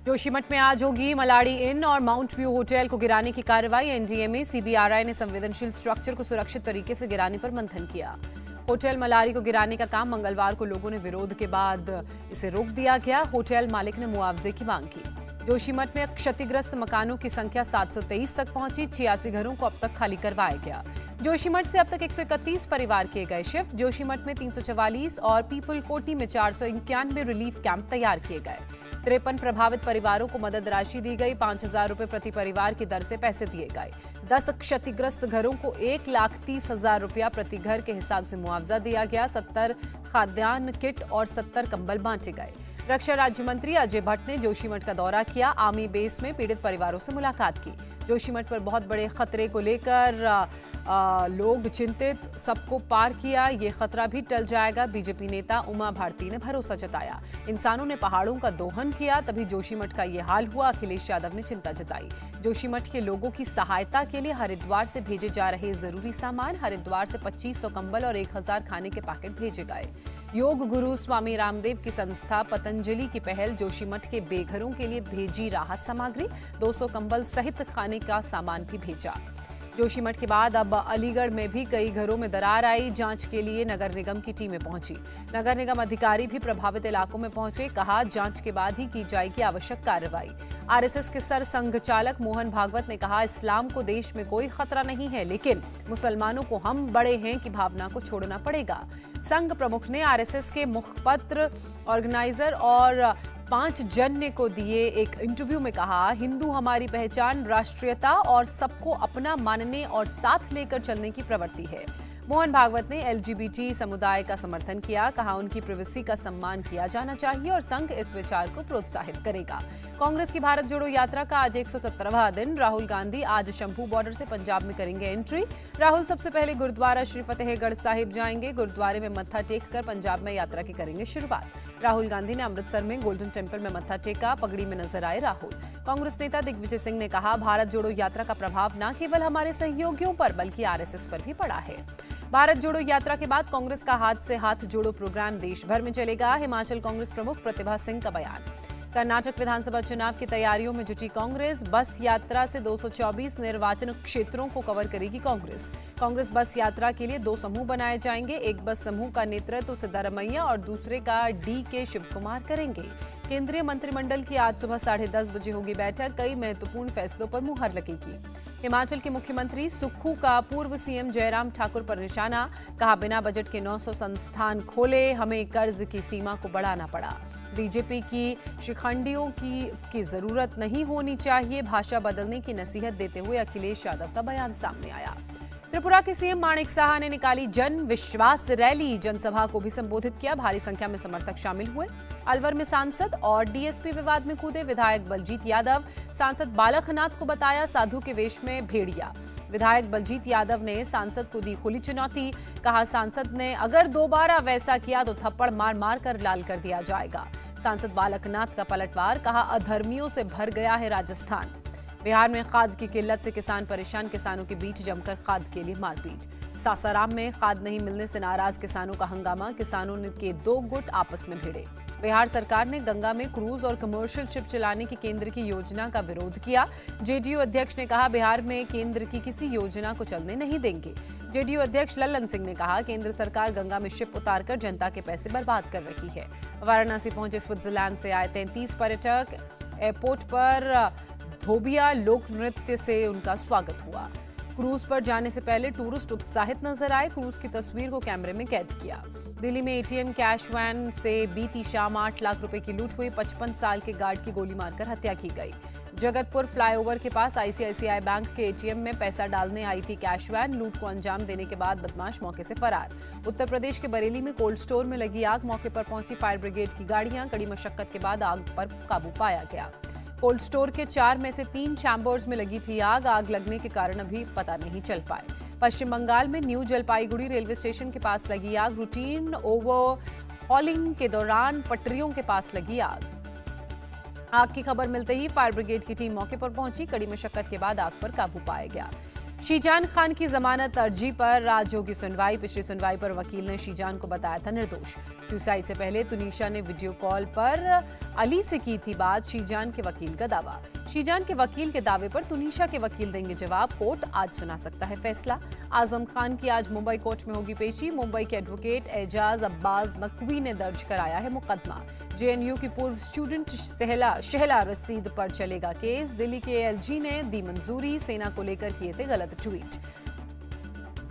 जोशीमठ में आज होगी मलाड़ी इन और माउंट व्यू होटल को गिराने की कार्रवाई। एनडीए में सीबीआरआई ने संवेदनशील स्ट्रक्चर को सुरक्षित तरीके से गिराने पर मंथन किया। होटल मलारी को गिराने का काम मंगलवार को लोगों ने विरोध के बाद इसे रोक दिया गया। होटल मालिक ने मुआवजे की मांग की। जोशीमठ में क्षतिग्रस्त मकानों की संख्या 723 तक पहुंची। 86 घरों को अब तक खाली करवाया गया। जोशीमठ से अब तक 131 परिवार किए गए शिफ्ट। जोशीमठ में 344 और पीपल कोटी में 491 रिलीफ कैंप तैयार किए गए। 53 प्रभावित परिवारों को मदद राशि दी गई। 5,000 रुपए प्रति परिवार की दर से पैसे दिए गए। 10 क्षतिग्रस्त घरों को 1,30,000 रुपया प्रति घर के हिसाब से मुआवजा दिया गया। 70 खाद्यान्न किट और 70 कंबल बांटे गए। रक्षा राज्य मंत्री अजय भट्ट ने जोशीमठ का दौरा किया। आर्मी बेस में पीड़ित परिवारों से मुलाकात की। जोशीमठ पर बहुत बड़े खतरे को लेकर लोग चिंतित, सबको पार किया, ये खतरा भी टल जाएगा। बीजेपी नेता उमा भारती ने भरोसा जताया। इंसानों ने पहाड़ों का दोहन किया, तभी जोशीमठ का ये हाल हुआ। अखिलेश यादव ने चिंता जताई। जोशीमठ के लोगों की सहायता के लिए हरिद्वार से भेजे जा रहे जरूरी सामान। हरिद्वार से 2500 कंबल और 1000 खाने के पैकेट भेजे गए। योग गुरु स्वामी रामदेव की संस्था पतंजलि की पहल जोशीमठ के बेघरों के लिए भेजी राहत सामग्री। 200 कंबल सहित खाने का सामान भी भेजा। जोशीमठ के बाद अब अलीगढ़ में भी कई घरों में दरार आई। जांच के लिए नगर निगम की टीमें पहुंची। नगर निगम अधिकारी भी प्रभावित इलाकों में पहुंचे। कहा, जांच के बाद ही की जाएगी आवश्यक कार्रवाई। आरएसएस के सर संघ चालक मोहन भागवत ने कहा, इस्लाम को देश में कोई खतरा नहीं है, लेकिन मुसलमानों को हम बड़े हैं की भावना को छोड़ना पड़ेगा। संघ प्रमुख ने आरएसएस के मुखपत्र, ऑर्गेनाइजर और 5 जन्य को दिए एक इंटरव्यू में कहा, हिंदू हमारी पहचान राष्ट्रीयता और सबको अपना मानने और साथ लेकर चलने की प्रवृत्ति है। मोहन भागवत ने एलजीबीटी समुदाय का समर्थन किया। कहा, उनकी प्राइवेसी का सम्मान किया जाना चाहिए और संघ इस विचार को प्रोत्साहित करेगा। कांग्रेस की भारत जोड़ो यात्रा का आज 117वां दिन। राहुल गांधी आज शंभू बॉर्डर से पंजाब में करेंगे एंट्री। राहुल सबसे पहले गुरुद्वारा श्री फतेहगढ़ साहिब जाएंगे। गुरुद्वारे में मत्था टेककर पंजाब में यात्रा की करेंगे शुरुआत। राहुल गांधी ने अमृतसर में गोल्डन टेम्पल में मत्था टेका। पगड़ी में नजर आए राहुल। कांग्रेस नेता दिग्विजय सिंह ने कहा, भारत जोड़ो यात्रा का प्रभाव न केवल हमारे सहयोगियों पर बल्कि आरएसएस पर भी पड़ा है। भारत जोड़ो यात्रा के बाद कांग्रेस का हाथ से हाथ जोड़ो प्रोग्राम देश भर में चलेगा। हिमाचल कांग्रेस प्रमुख प्रतिभा सिंह का बयान। कर्नाटक विधानसभा चुनाव की तैयारियों में जुटी कांग्रेस। बस यात्रा से 224 निर्वाचन क्षेत्रों को कवर करेगी कांग्रेस। कांग्रेस बस यात्रा के लिए 2 समूह बनाए जाएंगे। एक बस समूह का नेतृत्व सिद्धारमैया और दूसरे का डी.के. शिवकुमार करेंगे। केंद्रीय मंत्रिमंडल की आज सुबह 10:30 बजे होगी बैठक। कई महत्वपूर्ण फैसलों पर मुहर लगेगी। हिमाचल के मुख्यमंत्री सुक्खू का पूर्व सीएम जयराम ठाकुर पर निशाना। कहा, बिना बजट के 900 संस्थान खोले, हमें कर्ज की सीमा को बढ़ाना पड़ा। बीजेपी की शिखंडियों की जरूरत नहीं होनी चाहिए। भाषा बदलने की नसीहत देते हुए अखिलेश यादव का बयान सामने आया। त्रिपुरा के सीएम माणिक साहा ने निकाली जन विश्वास रैली। जनसभा को भी संबोधित किया। भारी संख्या में समर्थक शामिल हुए। अलवर में सांसद और डीएसपी विवाद में कूदे। विधायक बलजीत यादव सांसद बालकनाथ को बताया साधु के वेश में भेड़िया। विधायक बलजीत यादव ने सांसद को दी खुली चुनौती। कहा, सांसद ने अगर दोबारा वैसा किया तो थप्पड़ मार मार कर लाल कर दिया जाएगा। सांसद बालकनाथ का पलटवार। कहा, अधर्मियों से भर गया है राजस्थान। बिहार में खाद की किल्लत से किसान परेशान। किसानों के बीच जमकर खाद के लिए मारपीट। सासाराम में खाद नहीं मिलने से नाराज किसानों का हंगामा। किसानों के 2 गुट आपस में भिड़े। बिहार सरकार ने गंगा में क्रूज और कमर्शियल शिप चलाने की केंद्र की योजना का विरोध किया। जेडीयू अध्यक्ष ने कहा, बिहार में केंद्र की किसी योजना को चलने नहीं देंगे। जेडीयू अध्यक्ष लल्लन सिंह ने कहा, केंद्र सरकार गंगा में शिप उतारकर जनता के पैसे बर्बाद कर रही है। वाराणसी पहुंचे स्विट्जरलैंड से आए 33 पर्यटक। एयरपोर्ट पर धोबिया लोक नृत्य से उनका स्वागत हुआ। क्रूज पर जाने से पहले टूरिस्ट उत्साहित नजर आए। क्रूज की तस्वीर को कैमरे में कैद किया। दिल्ली में एटीएम कैश वैन से बीती शाम 8 लाख रुपए की लूट हुई। 55 साल के गार्ड की गोली मारकर हत्या की गई। जगतपुर फ्लाईओवर के पास आईसीआईसीआई बैंक के एटीएम में पैसा डालने आई थी कैश वैन। लूट को अंजाम देने के बाद बदमाश मौके से फरार। उत्तर प्रदेश के बरेली में कोल्ड स्टोर में लगी आग। मौके पर पहुंची फायर ब्रिगेड की गाड़ियां। कड़ी मशक्कत के बाद आग पर काबू पाया गया। कोल्ड स्टोर के 4 में से 3 चैम्बर्स में लगी थी आग। आग लगने के कारण अभी पता नहीं चल पाए। पश्चिम बंगाल में न्यू जलपाईगुड़ी रेलवे स्टेशन के पास लगी आग। रूटीन ओवरहॉलिंग के दौरान पटरियों के पास लगी आग। आग की खबर मिलते ही फायर ब्रिगेड की टीम मौके पर पहुंची। कड़ी मशक्कत के बाद आग पर काबू पाया गया। शीजान खान की जमानत अर्जी पर आज होगी सुनवाई। पिछली सुनवाई पर वकील ने शीजान को बताया था निर्दोष। सुसाइड से पहले तुनिशा ने वीडियो कॉल पर अली से की थी बात, शीजान के वकील का दावा। शीजान के वकील के दावे पर तुनिशा के वकील देंगे जवाब। कोर्ट आज सुना सकता है फैसला। आजम खान की आज मुंबई कोर्ट में होगी पेशी। मुंबई के एडवोकेट एजाज अब्बास नकवी ने दर्ज कराया है मुकदमा। जेएनयू की पूर्व स्टूडेंट शहला रशीद पर चलेगा केस। दिल्ली के एएलजी ने दी मंजूरी। सेना को लेकर किए थे गलत ट्वीट।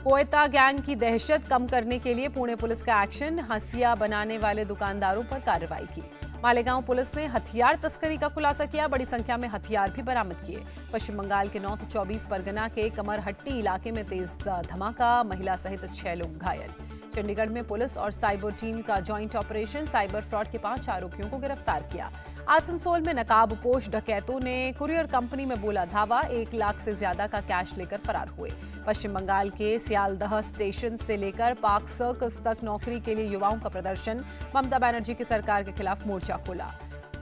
कोयता गैंग की दहशत कम करने के लिए पुणे पुलिस का एक्शन। हंसिया बनाने वाले दुकानदारों पर कार्रवाई की। मालेगांव पुलिस ने हथियार तस्करी का खुलासा किया। बड़ी संख्या में हथियार भी बरामद किए। पश्चिम बंगाल के नॉर्थ 24 परगना के कमरहट्टी इलाके में तेज धमाका, महिला सहित 6 लोग घायल। चंडीगढ़ में पुलिस और साइबर टीम का जॉइंट ऑपरेशन, साइबर फ्रॉड के 5 आरोपियों को गिरफ्तार किया। आसनसोल में नकाबपोश डकैतों ने कुरियर कंपनी में बोला धावा, 1 लाख से ज्यादा का कैश लेकर फरार हुए। पश्चिम बंगाल के सियालदह स्टेशन से लेकर पार्क सर्कस तक नौकरी के लिए युवाओं का प्रदर्शन। ममता बनर्जी की सरकार के खिलाफ मोर्चा खोला।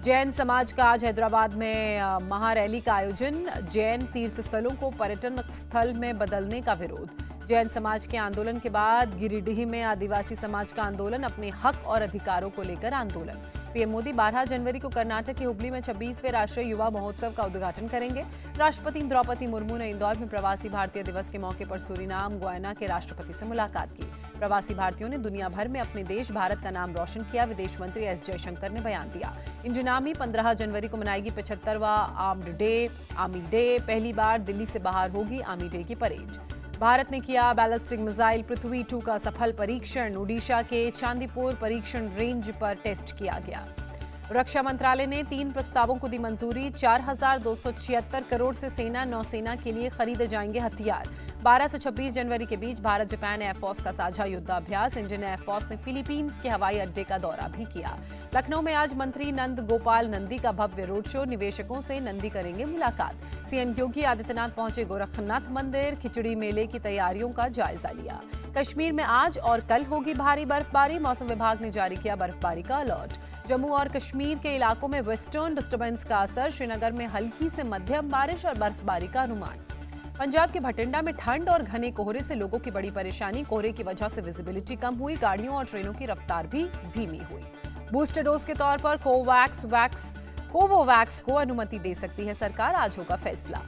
जैन समाज का आज हैदराबाद में महारैली का आयोजन। जैन तीर्थ स्थलों को पर्यटन स्थल में बदलने का विरोध। जैन समाज के आंदोलन के बाद गिरिडीह में आदिवासी समाज का आंदोलन, अपने हक और अधिकारों को लेकर आंदोलन। पीएम मोदी 12 जनवरी को कर्नाटक के हुबली में 26वें राष्ट्रीय युवा महोत्सव का उद्घाटन करेंगे। राष्ट्रपति द्रौपदी मुर्मू ने इंदौर में प्रवासी भारतीय दिवस के मौके पर सूरीनाम, गुयाना के राष्ट्रपति से मुलाकात की। प्रवासी भारतीयों ने दुनिया भर में अपने देश भारत का नाम रोशन किया। विदेश मंत्री एस जयशंकर ने बयान दिया। इंडियन आर्मी 15 जनवरी को मनाएगी 75वां आर्मी डे। पहली बार दिल्ली से बाहर होगी आर्मी डे की परेड। भारत ने किया बैलिस्टिक मिसाइल पृथ्वी 2 का सफल परीक्षण। ओडिशा के चांदीपुर परीक्षण रेंज पर टेस्ट किया गया। रक्षा मंत्रालय ने 3 प्रस्तावों को दी मंजूरी। 4,276 करोड़ से सेना नौसेना के लिए खरीदे जाएंगे हथियार। 12 से 26 जनवरी के बीच भारत जापान एयरफोर्स का साझा युद्धाभ्यास। इंडियन एयरफोर्स ने फिलीपींस के हवाई अड्डे का दौरा भी किया। लखनऊ में आज मंत्री नंद गोपाल नंदी का भव्य रोड शो। निवेशकों से नंदी करेंगे मुलाकात। सीएम योगी आदित्यनाथ पहुंचे गोरखनाथ मंदिर। खिचड़ी मेले की तैयारियों का जायजा लिया। कश्मीर में आज और कल होगी भारी बर्फबारी। मौसम विभाग ने जारी किया बर्फबारी का अलर्ट। जम्मू और कश्मीर के इलाकों में वेस्टर्न डिस्टर्बेंस का असर। श्रीनगर में हल्की से मध्यम बारिश और बर्फबारी का अनुमान। पंजाब के भटिंडा में ठंड और घने कोहरे से लोगों की बड़ी परेशानी। कोहरे की वजह से विजिबिलिटी कम हुई। गाड़ियों और ट्रेनों की रफ्तार भी धीमी हुई। बूस्टर डोज के तौर पर कोवोवैक्स को अनुमति दे सकती है सरकार। आज होगा फैसला।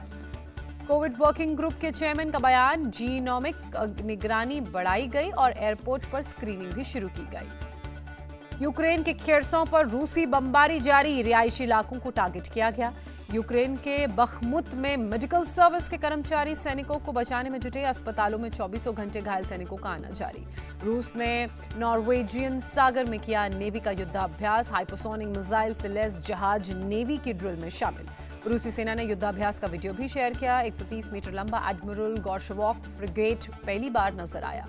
कोविड वर्किंग ग्रुप के चेयरमैन का बयान। जीनोमिक निगरानी बढ़ाई गई और एयरपोर्ट पर स्क्रीनिंग भी शुरू की गई। यूक्रेन के खेरसों पर रूसी बमबारी जारी। रिहायशी इलाकों को टारगेट किया गया। यूक्रेन के बखमुत में मेडिकल सर्विस के कर्मचारी सैनिकों को बचाने में जुटे। अस्पतालों में 24 घंटे घायल सैनिकों का आना जारी। रूस ने नॉर्वेजियन सागर में किया नेवी का युद्धाभ्यास। हाइपरसोनिक मिसाइल से लैस जहाज नेवी की ड्रिल में शामिल। रूसी सेना ने युद्धाभ्यास का वीडियो भी शेयर किया। 130 मीटर लंबा एडमिरल गोर्शवॉक फ्रिगेट पहली बार नजर आया।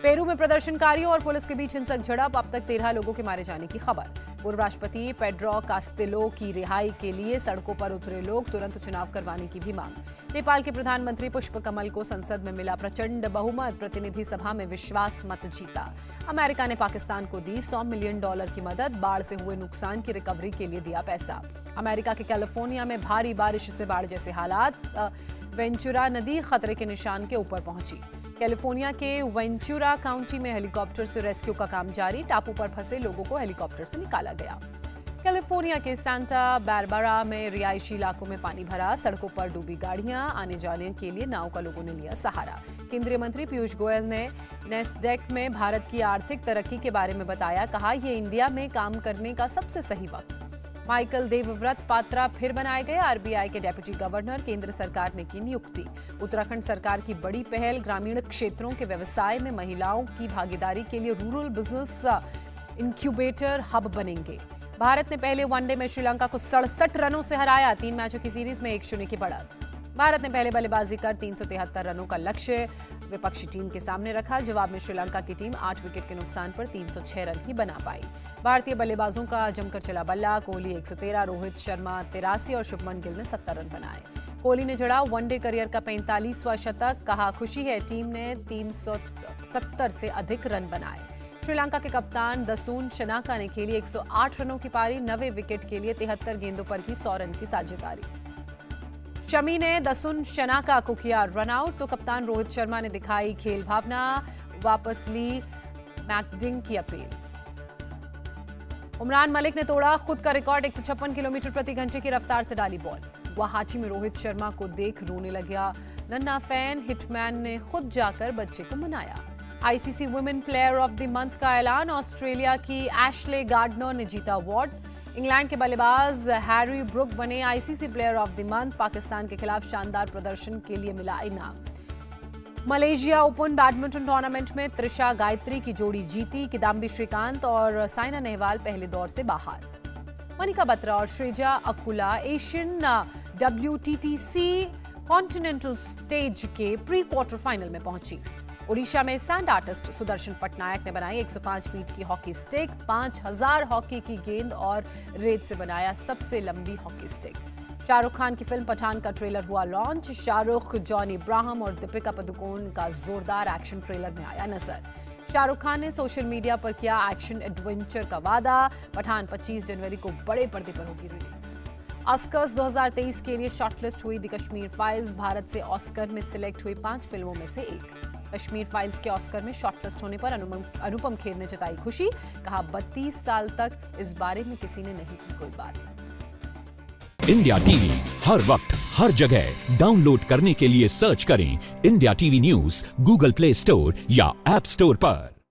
पेरू में प्रदर्शनकारियों और पुलिस के बीच हिंसक झड़प। अब तक 13 लोगों के मारे जाने की खबर। पूर्व राष्ट्रपति पेड्रो कास्तेलो की रिहाई के लिए सड़कों पर उतरे लोग। तुरंत चुनाव करवाने की भी मांग। नेपाल के प्रधानमंत्री पुष्प कमल को संसद में मिला प्रचंड बहुमत। प्रतिनिधि सभा में विश्वास मत जीता। अमेरिका ने पाकिस्तान को दी $100 मिलियन की मदद। बाढ़ से हुए नुकसान की रिकवरी के लिए दिया पैसा। अमेरिका के कैलिफोर्निया में भारी बारिश से बाढ़ जैसे हालात। वेंचुरा नदी खतरे के निशान के ऊपर पहुंची। कैलिफोर्निया के वेंचुरा काउंटी में हेलीकॉप्टर से रेस्क्यू का काम जारी। टापू पर फंसे लोगों को हेलीकॉप्टर से निकाला गया। कैलिफोर्निया के सांता बारबरा में रिहायशी इलाकों में पानी भरा। सड़कों पर डूबी गाड़ियां। आने जाने के लिए नाव का लोगों ने लिया सहारा। केंद्रीय मंत्री पीयूष गोयल ने नेस्डेक में भारत की आर्थिक तरक्की के बारे में बताया। कहा, ये इंडिया में काम करने का सबसे सही वक्त। माइकल देवव्रत पात्रा फिर बनाए गए आरबीआई के डेप्यूटी गवर्नर। केंद्र सरकार ने की नियुक्ति। उत्तराखंड सरकार की बड़ी पहल। ग्रामीण क्षेत्रों के व्यवसाय में महिलाओं की भागीदारी के लिए रूरल बिजनेस इंक्यूबेटर हब बनेंगे। भारत ने पहले वनडे में श्रीलंका को 67 रनों से हराया। 3 मैचों की सीरीज में 1-0 की बढ़त। भारत ने पहले बल्लेबाजी कर 373 रनों का लक्ष्य विपक्षी टीम के सामने रखा। जवाब में श्रीलंका की टीम 8 विकेट के नुकसान पर 306 रन ही बना पाई। भारतीय बल्लेबाजों का जमकर चला बल्ला। कोहली 113, रोहित शर्मा 83 और शुभमन गिल ने 70 रन बनाए। कोहली ने जड़ा वनडे करियर का 45वां शतक। कहा, खुशी है टीम ने 370 से अधिक रन बनाए। श्रीलंका के कप्तान दसून शनाका ने खेली 108 रनों की पारी। 90 विकेट के लिए 73 गेंदों पर की 100 रन की साझेदारी। शमी ने दसुन शनाका को किया रन आउट, तो कप्तान रोहित शर्मा ने दिखाई खेल भावना, वापस ली मैकडिंग की अपील। उमरान मलिक ने तोड़ा खुद का रिकॉर्ड, 156 किलोमीटर प्रति घंटे की रफ्तार से डाली बॉल। गुवाहाटी में रोहित शर्मा को देख रोने लगा नन्हा फैन, हिटमैन ने खुद जाकर बच्चे को मनाया। ICC women player of the month का ऐलान, ऑस्ट्रेलिया की एशले गार्डनर ने जीता अवार्ड। इंग्लैंड के बल्लेबाज हैरी ब्रुक बने ICC player of the month, Pakistan के खिलाफ शानदार प्रदर्शन के लिए मिला इनाम। मलेशिया ओपन बैडमिंटन टूर्नामेंट में त्रिशा गायत्री की जोड़ी जीती, किदाम्बी श्रीकांत और साइना नेहवाल पहले दौर से बाहर। मनिका बत्रा और Sreeja Akula Asian WTTC continental stage के प्री क्वार्टर फाइनल में पहुंची। ओडिशा में सैंड आर्टिस्ट सुदर्शन पटनायक ने बनाई 105 फीट की हॉकी स्टिक, 5000 हॉकी की गेंद और रेत से बनाया सबसे लंबी हॉकी स्टिक। शाहरुख खान की फिल्म पठान का ट्रेलर हुआ लॉन्च, शाहरुख, जॉनी इब्राहिम और दीपिका पादुकोण का जोरदार एक्शन ट्रेलर में आया नजर। शाहरुख खान ने सोशल मीडिया पर किया एक्शन एडवेंचर का वादा, पठान 25 जनवरी को बड़े पर्दे पर होगी रिलीज। ऑस्कर्स 2023 के लिए शॉर्टलिस्ट हुई द कश्मीर फाइल्स, भारत से ऑस्कर में सिलेक्ट हुई 5 फिल्मों में से एक। कश्मीर फाइल्स के ऑस्कर में शॉर्टलिस्ट होने पर अनुपम खेर ने जताई खुशी, कहा 32 साल तक इस बारे में किसी ने नहीं की कोई बात। इंडिया टीवी हर वक्त हर जगह डाउनलोड करने के लिए सर्च करें India TV news Google play store या ऐप स्टोर पर।